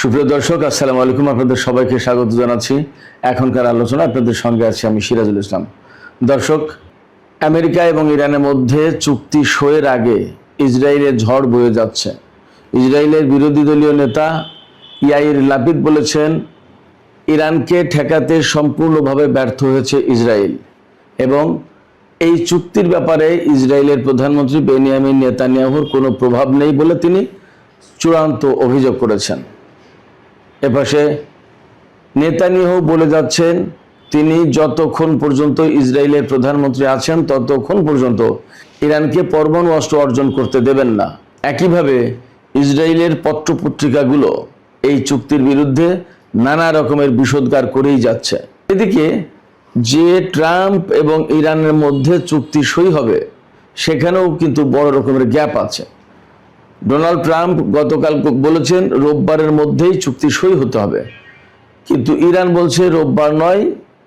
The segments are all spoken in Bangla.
সুপ্রিয় দর্শক, আসসালামু আলাইকুম। আপনাদের সবাইকে স্বাগত জানাচ্ছি। এখনকার আলোচনা আপনাদের সঙ্গে আছি আমি সিরাজুল ইসলাম। দর্শক, আমেরিকা এবং ইরানের মধ্যে চুক্তি সইয়ের আগে ইসরায়েলের ঝড় বয়ে যাচ্ছে। ইসরায়েলের বিরোধী দলীয় নেতা ইয়াইর লাপিদ বলেছেন, ইরানকে ঠেকাতে সম্পূর্ণভাবে ব্যর্থ হয়েছে ইসরায়েল এবং এই চুক্তির ব্যাপারে ইসরায়েলের প্রধানমন্ত্রী বেনিয়ামিন নেতানিয়াহুর কোনো প্রভাব নেই বলে তিনি চূড়ান্ত অভিযোগ করেছেন। এপাশে নেতানিয়াহু বলে যাচ্ছেন, তিনি যতক্ষণ পর্যন্ত ইসরায়েলের প্রধানমন্ত্রী আছেন ততক্ষণ পর্যন্ত ইরানকে পরমাণু অস্ত্র অর্জন করতে দেবেন না। একইভাবে ইসরায়েলের পত্রপত্রিকাগুলো এই চুক্তির বিরুদ্ধে নানা রকমের বিষোদ্গার করেই যাচ্ছে। এদিকে যে ট্রাম্প এবং ইরানের মধ্যে চুক্তি সই হবে সেখানেও কিন্তু বড় রকমের গ্যাপ আছে। ডোনাল্ড ট্রাম্প গতকাল বলেছেন রোববারের মধ্যেই চুক্তি সই হতে হবে, কিন্তু ইরান বলছে রোববার নয়,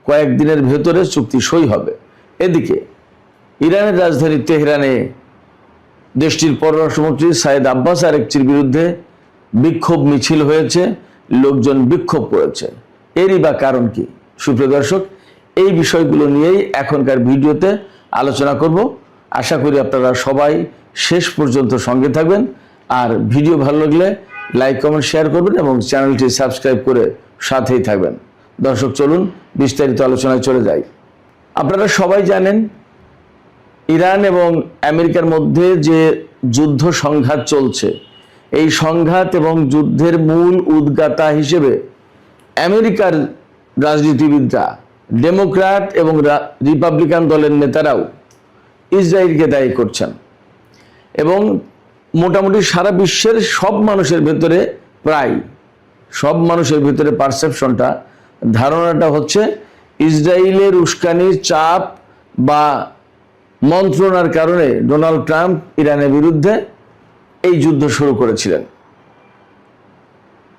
কয়েকদিনের ভেতরে চুক্তি সই হবে। এদিকে ইরানের রাজধানী তেহরানে দেশটির পররাষ্ট্রমন্ত্রী সাইদ আব্বাস আরেকচির বিরুদ্ধে বিক্ষোভ মিছিল হয়েছে, লোকজন বিক্ষোভ করেছে। এরই বা কারণ কি? সুপ্রিয় দর্শক, এই বিষয়গুলো নিয়েই এখনকার ভিডিওতে আলোচনা করব। আশা করি আপনারা সবাই শেষ পর্যন্ত সঙ্গে থাকবেন, আর ভিডিও ভালো লাগলে লাইক কমেন্ট শেয়ার করবেন এবং চ্যানেলটি সাবস্ক্রাইব করে সাথেই থাকবেন। দর্শক, চলুন বিস্তারিত আলোচনায় চলে যাই। আপনারা সবাই জানেন, ইরান এবং আমেরিকার মধ্যে যে যুদ্ধ সংঘাত চলছে, এই সংঘাত এবং যুদ্ধের মূল উদ্গাতা হিসেবে আমেরিকার রাজনীতিবিদরা, ডেমোক্র্যাট এবং রিপাবলিকান দলের নেতারাও ইসরায়েলকে দায়ী করছেন এবং মোটামুটি সারা বিশ্বের সব মানুষের ভেতরে, প্রায় সব মানুষের ভেতরে পারসেপশনটা, ধারণাটা হচ্ছে ইসরায়েলের উস্কানির চাপ বা মন্ত্রণার কারণে ডোনাল্ড ট্রাম্প ইরানের বিরুদ্ধে এই যুদ্ধ শুরু করেছিলেন।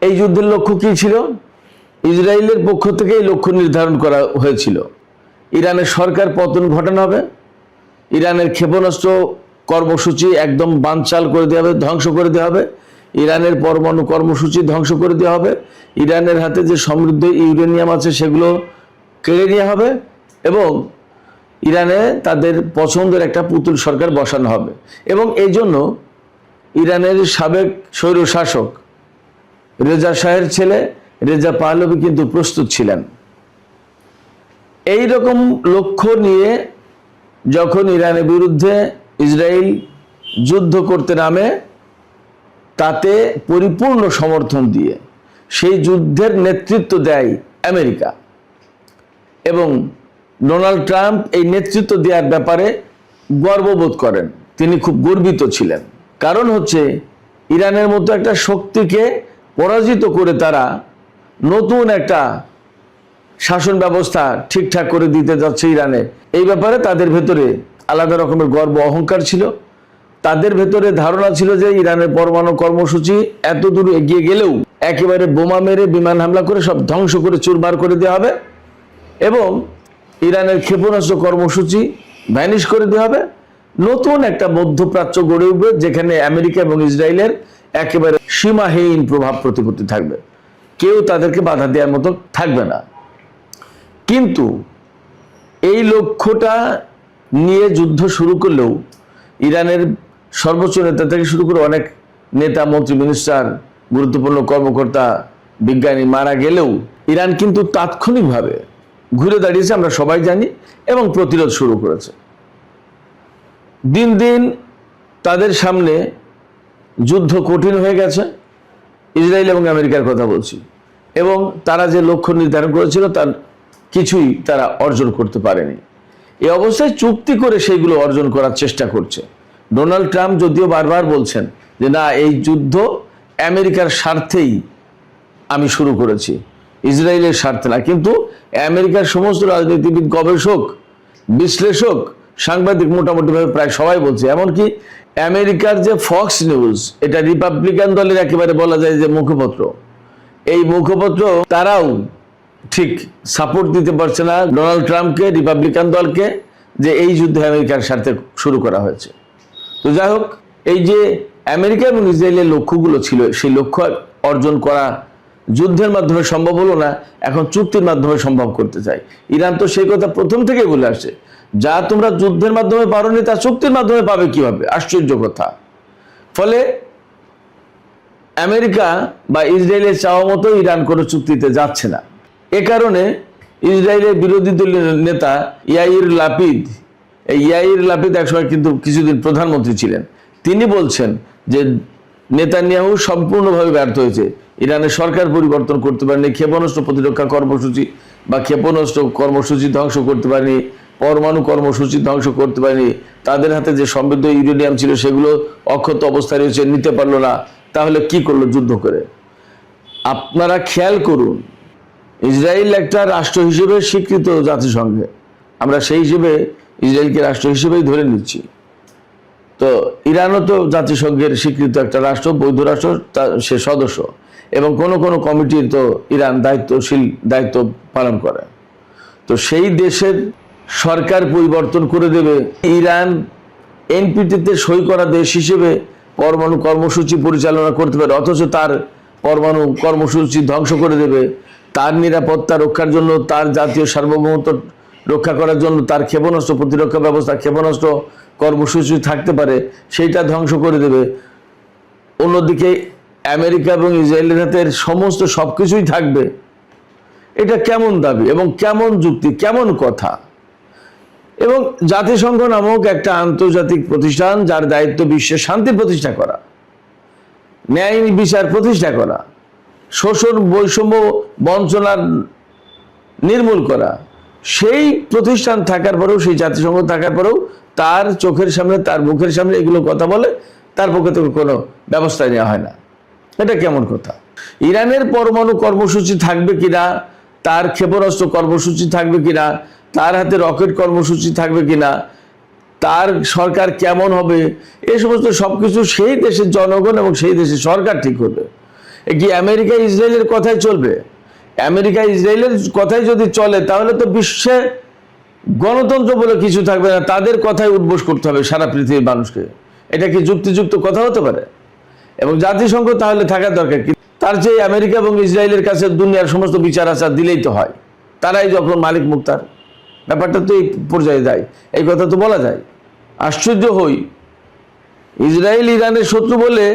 এই যুদ্ধের লক্ষ্য কী ছিল? ইসরায়েলের পক্ষ থেকে এই লক্ষ্য নির্ধারণ করা হয়েছিল, ইরানের সরকার পতন ঘটানো হবে, ইরানের ক্ষেপণাস্ত্র কর্মসূচি একদম বানচাল করে দেওয়া হবে, ধ্বংস করে দেওয়া হবে, ইরানের পরমাণু কর্মসূচি ধ্বংস করে দেওয়া হবে, ইরানের হাতে যে সমৃদ্ধ ইউরেনিয়াম আছে সেগুলো কেড়ে নেওয়া হবে এবং ইরানে তাদের পছন্দের একটা পুতুল সরকার বসানো হবে। এবং এই জন্য ইরানের সাবেক স্বৈরশাসক রেজা শাহের ছেলে রেজা পাহলভি কিন্তু প্রস্তুত ছিলেন। এই রকম লক্ষ্য নিয়ে যখন ইরানের বিরুদ্ধে ইসরায়েল যুদ্ধ করতে নামে, তাতে পরিপূর্ণ সমর্থন দিয়ে সেই যুদ্ধের নেতৃত্ব দেয় আমেরিকা এবং ডোনাল্ড ট্রাম্প এই নেতৃত্ব দেওয়ার ব্যাপারে গর্ববোধ করেন। তিনি খুব গর্বিত ছিলেন। কারণ হচ্ছে, ইরানের মতো একটা শক্তিকে পরাজিত করে তারা নতুন একটা শাসন ব্যবস্থা ঠিকঠাক করে দিতে যাচ্ছে ইরানে। এই ব্যাপারে তাদের ভেতরে আলাদা রকমের গর্ব অহংকার ছিল। তাদের ভেতরে ধারণা ছিল যে ইরানের পরমাণু কর্মসূচি এত দূর এগিয়ে গেলেও একেবারে বোমা মেরে, বিমান হামলা করে সব ধ্বংস করে চুরমার করে দেওয়া হবে এবং ইরানের ক্ষেপণাস্ত্র কর্মসূচি ভ্যানিশ করে দেওয়া হবে। নতুন একটা মধ্যপ্রাচ্য গড়ে উঠবে যেখানে আমেরিকা এবং ইসরায়েলের একেবারে সীমাহীন প্রভাব প্রতিপত্তি থাকবে, কেউ তাদেরকে বাধা দেওয়ার মতো থাকবে না। কিন্তু এই লক্ষ্যটা নিয়ে যুদ্ধ শুরু করলেও ইরানের সর্বোচ্চ নেতা থেকে শুরু করে অনেক নেতা, মন্ত্রী, মিনিস্টার, গুরুত্বপূর্ণ কর্মকর্তা, বিজ্ঞানী মারা গেলেও ইরান কিন্তু তাৎক্ষণিকভাবে ঘুরে দাঁড়িয়েছে, আমরা সবাই জানি, এবং প্রতিরোধ শুরু করেছে। দিন দিন তাদের সামনে যুদ্ধ কঠিন হয়ে গেছে, ইসরায়েল এবং আমেরিকার কথা বলছি, এবং তারা যে লক্ষ্য নির্ধারণ করেছিল তার কিছুই তারা অর্জন করতে পারেনি। এই অবস্থায় চুক্তি করে সেইগুলো অর্জন করার চেষ্টা করছে। ডোনাল্ড ট্রাম্প যদিও বারবার বলছেন যে না, এই যুদ্ধ আমেরিকার স্বার্থেই আমি শুরু করেছি, ইসরায়েলের স্বার্থে না। কিন্তু আমেরিকার সমস্ত রাজনীতিবিদ, গবেষক, বিশ্লেষক, সাংবাদিক মোটামুটিভাবে প্রায় সবাই বলছে, এমনকি আমেরিকার যে ফক্স নিউজ, এটা রিপাবলিকান দলের একেবারে বলা যায় যে মুখপত্র, এই মুখপত্র তারাও ঠিক সাপোর্ট দিতে পারছে না ডোনাল্ড ট্রাম্পকে, রিপাবলিকান দলকে, যে এই যুদ্ধ আমেরিকার স্বার্থে শুরু করা হয়েছে। তো যাই হোক, এই যে আমেরিকা এবং ইসরায়েলের লক্ষ্যগুলো ছিল, সেই লক্ষ্য অর্জন করা যুদ্ধের মাধ্যমে সম্ভব হলো না, এখন চুক্তির মাধ্যমে সম্ভব করতে চাই। ইরান তো সেই কথা প্রথম থেকেই বলে আসছে, যা তোমরা যুদ্ধের মাধ্যমে পারোনি তা চুক্তির মাধ্যমে পাবে কিভাবে? আশ্চর্য কথা। ফলে আমেরিকা বা ইসরায়েলের চাওয়া মতো ইরান কোনো চুক্তিতে যাচ্ছে না। এ কারণে ইসরায়েলের বিরোধী দলের নেতা ইয়াইর লাপিদ, এই ইয়াইর লাপিদ একসময় কিন্তু কিছুদিন প্রধানমন্ত্রী ছিলেন, তিনি বলছেন যে নেতানিয়াহু সম্পূর্ণভাবে ব্যর্থ হয়েছে, ইরানের সরকার পরিবর্তন করতে পারেনি, ক্ষেপণাস্ত্র প্রতিরক্ষা কর্মসূচি বা ক্ষেপণাস্ত্র কর্মসূচি ধ্বংস করতে পারেনি, পরমাণু কর্মসূচি ধ্বংস করতে পারেনি, তাদের হাতে যে সমৃদ্ধ ইউরেনিয়াম ছিল সেগুলো অক্ষত অবস্থায় রয়েছে, নিতে পারলো না। তাহলে কি করলো যুদ্ধ করে? আপনারা খেয়াল করুন, ইসরায়েল একটা রাষ্ট্র হিসেবে স্বীকৃত জাতিসংঘে, আমরা সেই হিসেবে ইসরায়েলকে রাষ্ট্র হিসেবেই ধরে নিচ্ছি। তো ইরানও তো জাতিসংঘের স্বীকৃত একটা রাষ্ট্র, বৈধ রাষ্ট্র, সে সদস্য, এবং কোন কোন কমিটির তো ইরান দায়িত্ব পালন করে। তো সেই দেশের সরকার পরিবর্তন করে দেবে, ইরান এনপিটিতে সই করা দেশ হিসেবে পরমাণু কর্মসূচি পরিচালনা করতে পারে, অথচ তার পরমাণু কর্মসূচি ধ্বংস করে দেবে, তার নিরাপত্তা রক্ষার জন্য, তার জাতীয় সার্বভৌমত্ব রক্ষা করার জন্য তার ক্ষেপণাস্ত্র প্রতিরক্ষা ব্যবস্থা, ক্ষেপণাস্ত্র কর্মসূচি থাকতে পারে, সেইটা ধ্বংস করে দেবে। অন্যদিকে আমেরিকা এবং ইসরায়েলের হাতে সমস্ত সবকিছুই থাকবে। এটা কেমন দাবি এবং কেমন যুক্তি, কেমন কথা? এবং জাতিসংঘ নামক একটা আন্তর্জাতিক প্রতিষ্ঠান, যার দায়িত্ব বিশ্বের শান্তি প্রতিষ্ঠা করা, ন্যায় বিচার প্রতিষ্ঠা করা, শোষণ বৈষম্য বঞ্চনার নির্মূল করা, সেই প্রতিষ্ঠান থাকার পরেও, সেই জাতিসংঘ থাকার পরেও তার চোখের সামনে, তার মুখের সামনে এগুলো কথা বলে, তার পক্ষে থেকে কোনো ব্যবস্থা নেওয়া হয় না। এটা কেমন কথা? ইরানের পরমাণু কর্মসূচি থাকবে কিনা, তার ক্ষেপণাস্ত্র কর্মসূচি থাকবে কিনা, তার হাতে রকেট কর্মসূচি থাকবে কিনা, তার সরকার কেমন হবে, এই সমস্ত সবকিছু সেই দেশের জনগণ এবং সেই দেশের সরকার ঠিক করবে। কি আমেরিকা ইসরায়েলের কথাই চলবে? আমেরিকা ইসরায়েলের কথাই যদি চলে, তাহলে তো বিশ্বে গণতন্ত্র বলে কিছু থাকবে না, তাদের কথাই উদ্বোস করতে হবে সারা পৃথিবীর মানুষকে। এটা কি যুক্তিযুক্ত কথা হতে পারে? এবং জাতিসংঘ তাহলে থাকার দরকার কি? তার চেয়ে আমেরিকা এবং ইসরায়েলের কাছে দুনিয়ার সমস্ত বিচার আচার দিলেই তো হয়, তারাই যখন মালিক মুক্তার। ব্যাপারটা তো এই পর্যায়ে যায়, এই কথা তো বলা যায়। আশ্চর্য হই, ইসরায়েল ইরানের শত্রু বলে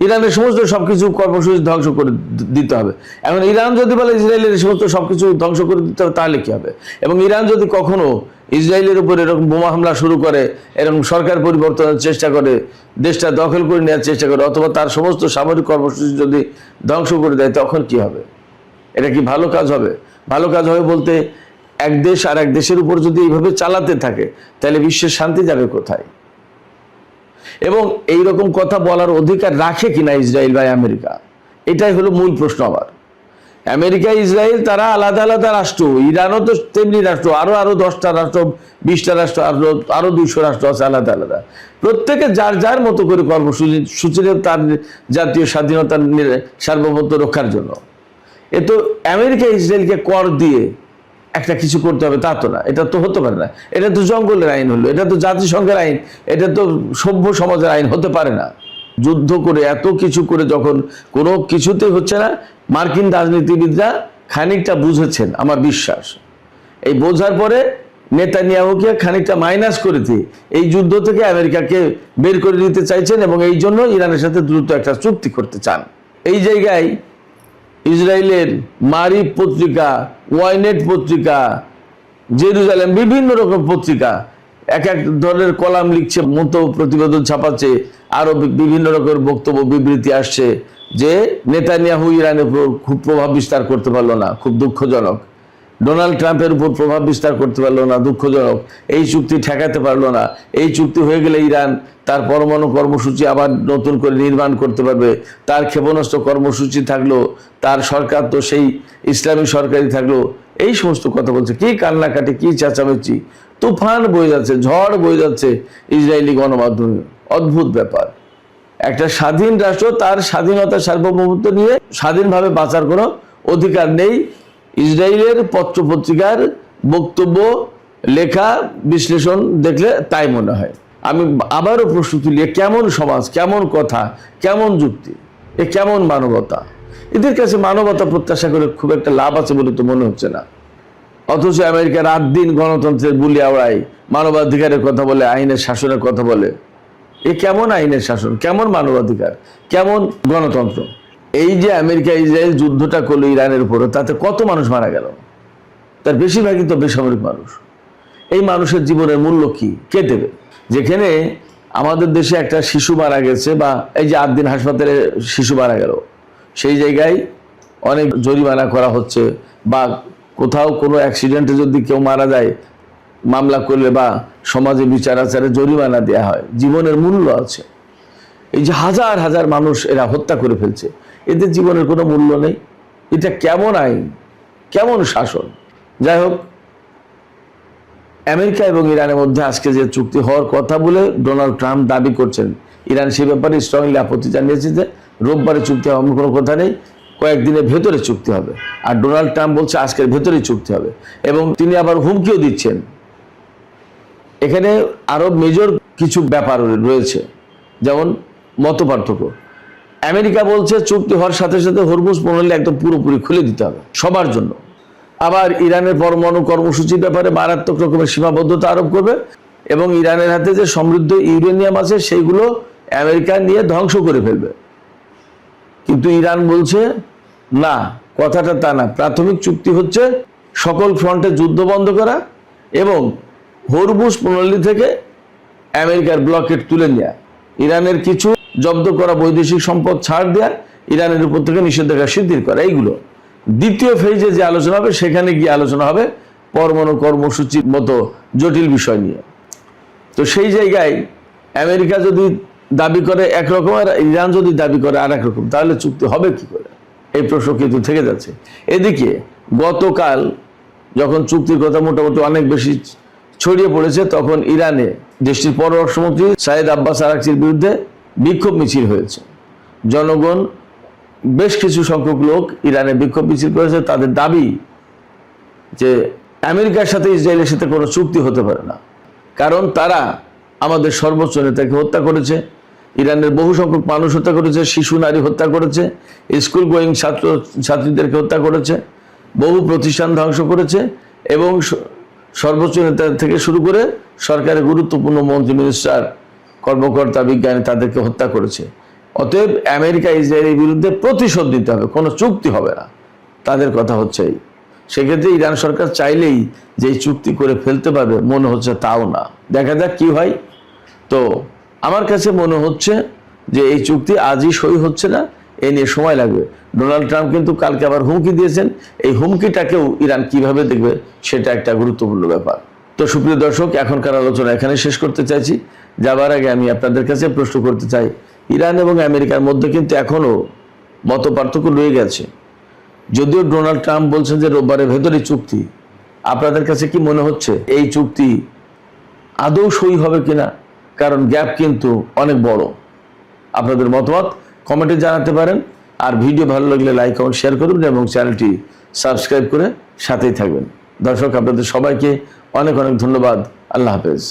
ইরানের সমস্ত সবকিছু কর্মসূচি ধ্বংস করে দিতে হবে। এখন ইরান যদি বলে ইসরায়েলের সমস্ত সবকিছু ধ্বংস করে দিতে হবে, তাহলে কি হবে? এবং ইরান যদি কখনো ইসরায়েলের উপর এরকম বোমা হামলা শুরু করে, এরকম সরকার পরিবর্তনের চেষ্টা করে, দেশটা দখল করে নেওয়ার চেষ্টা করে, অথবা তার সমস্ত সামরিক কর্মসূচি যদি ধ্বংস করে দেয়, তখন কি হবে? এটা কি ভালো কাজ হবে? ভালো কাজ হবে বলতে, এক দেশ আর এক দেশের উপর যদি এইভাবে চালাতে থাকে, তাহলে বিশ্বের শান্তি যাবে কোথায়? এবং এই রকম কথা বলার অধিকার রাখে কিনা ইসরায়েল বা আমেরিকা, এটাই হলো মূল প্রশ্ন। আবার আমেরিকা ইসরায়েল তারা আলাদা আলাদা রাষ্ট্র, ইরানও তো তেমনি রাষ্ট্র, আরো 10টা রাষ্ট্র, 20টা রাষ্ট্র, আরো 200 রাষ্ট্র আছে আলাদা আলাদা। প্রত্যেকে যার যার মতো করে কর্মসূচি তার জাতীয় স্বাধীনতার সার্বভৌমত্ব রক্ষার জন্য। এ তো আমেরিকা ইসরায়েলকে কর দিয়ে একটা কিছু করতে হবে তা তো না, এটা তো হতে পারে না। এটা তো জঙ্গলের আইন হলো, এটা তো জাতিসংঘের আইন, এটা তো সভ্য সমাজের আইন হতে পারে না। যুদ্ধ করে এত কিছু করে যখন কোনো কিছুতে হচ্ছে না, মার্কিন রাজনীতিবিদরা খানিকটা বুঝেছেন আমার বিশ্বাস। এই বোঝার পরে নেতানিয়াহুকে খানিকটা মাইনাস করে দিয়ে এই যুদ্ধ থেকে আমেরিকাকে বের করে দিতে চাইছেন, এবং এই জন্য ইরানের সাথে দ্রুত একটা চুক্তি করতে চান। এই জায়গায় ইসরায়েলের মারিফ পত্রিকা, ওয়াইনেট পত্রিকা, জেরুজালেম, বিভিন্ন রকম পত্রিকা এক এক ধরনের কলাম লিখছে, মন্তব্য প্রতিবেদন ছাপাচ্ছে, আরো বিভিন্ন রকমের বক্তব্য বিবৃতি আসছে যে নেতানিয়াহু ইরানের উপর খুব প্রভাব বিস্তার করতে পারলো না, খুব দুঃখজনক। ডোনাল্ড ট্রাম্পের উপর প্রভাব বিস্তার করতে পারলো না, দুঃখজনক। এই চুক্তি ঠেকাতে পারলো না। এই চুক্তি হয়ে গেলে ইরান তার পরমাণু কর্মসূচি আবার নতুন করে নির্মাণ করতে পারবে, তার ক্ষেপণাস্ত্র কর্মসূচি থাকলো, তার সরকার তো সেই ইসলামী সরকারই থাকলো। এই সমস্ত কথা বলছে, কি কান্নাকাটি, কি চেঁচামেচি, তুফান বয়ে যাচ্ছে, ঝড় বয়ে যাচ্ছে ইসরায়েলি গণমাধ্যমে। অদ্ভুত ব্যাপার। একটা স্বাধীন রাষ্ট্র, তার স্বাধীনতা সার্বভৌমত্ব নিয়ে স্বাধীনভাবে বাঁচার কোনো অধিকার নেই। ইসরায়েলের পত্রপত্রিকার বক্তব্য, লেখা, বিশ্লেষণ দেখলে তাই মনে হয়। আমি আবারও প্রশ্ন তুলি, কেমন সমাজ, কেমন কথা, কেমন যুক্তি, এ কেমন মানবতা? এদের কাছে মানবতা প্রত্যাশা করে খুব একটা লাভ আছে বলে তো মনে হচ্ছে না। অথচ আমেরিকা রাত দিন গণতন্ত্রের বুলি আওড়ায়, মানবাধিকারের কথা বলে, আইনের শাসনের কথা বলে। এ কেমন আইনের শাসন, কেমন মানবাধিকার, কেমন গণতন্ত্র? এই যে আমেরিকা ইসরায়েল যুদ্ধটা করলো ইরানের উপরে, তাতে কত মানুষ মারা গেল? তার বেশিরভাগই তো বেসামরিক মানুষ। এই মানুষের জীবনের মূল্য কি, কে দেবে? যেখানে আমাদের দেশে একটা শিশু মারা গেছে, বা এই যে 8 দিন হাসপাতালে শিশু মারা গেল, সেই জায়গায় অনেক জরিমানা করা হচ্ছে, বা কোথাও কোনো অ্যাক্সিডেন্টে যদি কেউ মারা যায়, মামলা করলে বা সমাজে বিচার আচারে জরিমানা দেওয়া হয়। জীবনের মূল্য আছে। এই যে হাজার হাজার মানুষ এরা হত্যা করে ফেলছে, এদের জীবনের কোনো মূল্য নেই। এটা কেমন আইন, কেমন শাসন? যাই হোক, আমেরিকা এবং ইরানের মধ্যে আজকে যে চুক্তি হওয়ার কথা বলে ডোনাল্ড ট্রাম্প দাবি করছেন, ইরান সে ব্যাপারে স্ট্রংলি আপত্তি জানিয়েছে যে রোববারে চুক্তি হবে এমন কোনো কথা নেই, কয়েকদিনের ভেতরে চুক্তি হবে। আর ডোনাল্ড ট্রাম্প বলছে আজকের ভেতরেই চুক্তি হবে, এবং তিনি আবার হুমকিও দিচ্ছেন। এখানে আরো মেজর কিছু ব্যাপার রয়েছে, যেমন মতপার্থক্য। আমেরিকা বলছে চুক্তি হওয়ার সাথে সাথে হরমুজ প্রণালী একদম পুরোপুরি খুলে দিতে হবে সবার জন্য। আবার ইরানের পরমাণু কর্মসূচির ব্যাপারে মারাত্মক রকমের সীমাবদ্ধতা আরোপ করবে, এবং ইরানের হাতে যে সমৃদ্ধ ইউরেনিয়াম আছে সেইগুলো আমেরিকা নিয়ে ধ্বংস করে ফেলবে। কিন্তু ইরান বলছে না, কথাটা তা না। প্রাথমিক চুক্তি হচ্ছে সকল ফ্রন্টে যুদ্ধ বন্ধ করা এবং হরমুজ প্রণালী থেকে আমেরিকার ব্লকেট তুলে নেওয়া, ইরানের কিছু জব্দ করা বৈদেশিক সম্পদ ছাড় দেওয়া, ইরানের উপর থেকে নিষেধাজ্ঞা শিথিল করা। এইগুলো দ্বিতীয় ফেজে যে আলোচনা হবে, সেখানে গিয়ে আলোচনা হবে পরমাণু কর্মসূচির মতো জটিল বিষয় নিয়ে। তো সেই জায়গায় আমেরিকা যদি দাবি করে একরকম আর ইরান যদি দাবি করে আর এক রকম, তাহলে চুক্তি হবে কি করে? এই প্রশ্ন কিন্তু থেকে যাচ্ছে। এদিকে গতকাল যখন চুক্তির কথা মোটামুটি অনেক বেশি ছড়িয়ে পড়েছে, তখন ইরানে দেশটির পররাষ্ট্রমন্ত্রী সাইদ আব্বাস আরাকচির বিরুদ্ধে বিক্ষোভ মিছিল হয়েছে। জনগণ, বেশ কিছু সংখ্যক লোক ইরানে বিক্ষোভ মিছিল করেছে। তাদের দাবি যে আমেরিকার সাথে ইসরায়েলের সাথে কোনো চুক্তি হতে পারে না, কারণ তারা আমাদের সর্বোচ্চ নেতাকে হত্যা করেছে, ইরানের বহু সংখ্যক মানুষ হত্যা করেছে, শিশু নারী হত্যা করেছে, স্কুল গোয়িং ছাত্রীদেরকে হত্যা করেছে, বহু প্রতিষ্ঠান ধ্বংস করেছে, এবং সর্বোচ্চ নেতা থেকে শুরু করে সরকারের গুরুত্বপূর্ণ মন্ত্রী, মিনিস্টার, কর্মকর্তা, বিজ্ঞানী তাদেরকে হত্যা করেছে। অতএব আমেরিকা ইসরায়েলের বিরুদ্ধে প্রতিশোধ নিতে হবে, কোনো চুক্তি হবে না। তাদের কথা হচ্ছে এই। সেক্ষেত্রে ইরান সরকার চাইলেই যে চুক্তি করে ফেলতে পারবে মনে হচ্ছে তাও না। দেখা যাক কি হয়। তো আমার কাছে মনে হচ্ছে যে এই চুক্তি আজই সই হচ্ছে না, এ নিয়ে সময় লাগবে। ডোনাল্ড ট্রাম্প কিন্তু কালকে আবার হুমকি দিয়েছেন। এই হুমকিটাকেও ইরান কিভাবে দেখবে সেটা একটা গুরুত্বপূর্ণ ব্যাপার। তো সুপ্রিয় দর্শক, এখনকার আলোচনা এখানে শেষ করতে চাইছি। যাবার আগে আমি আপনাদের কাছে প্রশ্ন করতে চাই, ইরান এবং আমেরিকার মধ্যে কিন্তু এখনো মত পার্থক্য রয়ে গেছে। যদিও ডোনাল্ড ট্রাম্প বলছেন যে রোববারের ভেতরে চুক্তি, আপনাদের কাছে কি মনে হচ্ছে এই চুক্তি আদৌ সই হবে কিনা? কারণ গ্যাপ কিন্তু অনেক বড়। আপনাদের মতামত কমেন্টে জানাতে পারেন। আর ভিডিও ভালো লাগলে লাইক কমেন্ট শেয়ার করবেন এবং চ্যানেলটি সাবস্ক্রাইব করে সাথেই থাকবেন। দর্শক, আপনাদের সবাইকে অনেক অনেক ধন্যবাদ। আল্লাহ হাফেজ।